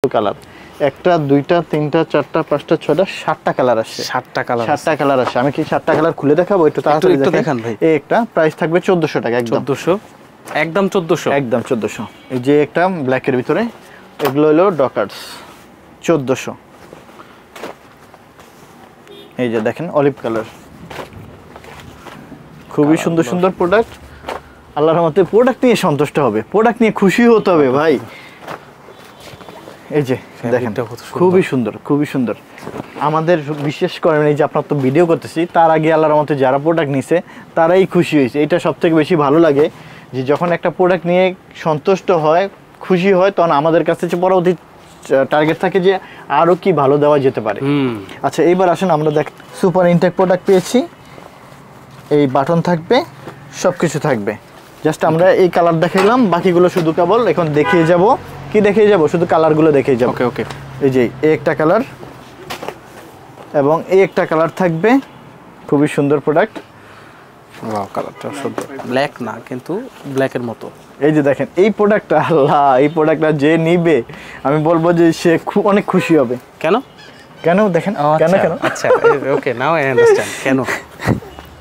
Colour, একটা দুইটা তিনটা চারটা পাঁচটা ছয়টা সাতটা কালার আসছে। সাতটা কালার আসছে। আমি কি সাতটা কালার খুলে দেখাবো? একটু তাড়াতাড়ি দেখান ভাই। এই একটা প্রাইস থাকবে 1400 টাকা। একদম 1400 একদম 1400। এই যে একটা ব্ল্যাকের ভিতরে, এগুলো হলো ডকার্স 1400। এই যে দেখেন অলিভ কালার, খুবই সুন্দর সুন্দর প্রোডাক্ট। আল্লাহর রহমতে প্রোডাক্ট নিয়ে সন্তুষ্ট হবে, প্রোডাক্ট নিয়ে খুশি হতে হবে ভাই। এই যে দেখেন খুবই সুন্দর, খুবই সুন্দর। আমাদের বিশেষ করে এই যে আপনার তো ভিডিও করতেছি, তার আগে আল্লাহর রহমতে যারা প্রোডাক্ট নিছে তারাই খুশি হয়েছে। এটা সবথেকে বেশি ভালো লাগে যে যখন একটা প্রোডাক্ট নিয়ে সন্তুষ্ট হয়, খুশি হয়, তখন আমাদের কাছে যে পরবর্তী টার্গেট থাকে যে আরও কি ভালো দেওয়া যেতে পারে। আচ্ছা এইবার আসেন, আমরা দেখ সুপার ইনটেক প্রোডাক্ট পেয়েছি। এই বাটন থাকবে, সব কিছু থাকবে। জাস্ট আমরা এই কালার দেখাইলাম, বাকিগুলো শুধু কেবল এখন দেখিয়ে যাব। কি দেখিয়ে যাব? শুধু কালারগুলো দেখিয়ে যাব। ওকে ওকে। এই যে এই একটা কালার এবং এই একটা কালার থাকবে, খুবই সুন্দর প্রোডাক্ট। ওয়াও, কালারটা সুন্দর, ব্ল্যাক না কিন্তু ব্ল্যাকের মতো। এই যে দেখেন এই প্রোডাক্টটা, আল্লাহ, এই প্রোডাক্টটা যে নিবে আমি বলবো যে সে অনেক খুশি হবে। কেন কেন দেখেন, কেন কেন? আচ্ছা ওকে, নাও আই আন্ডারস্ট্যান্ড কেন।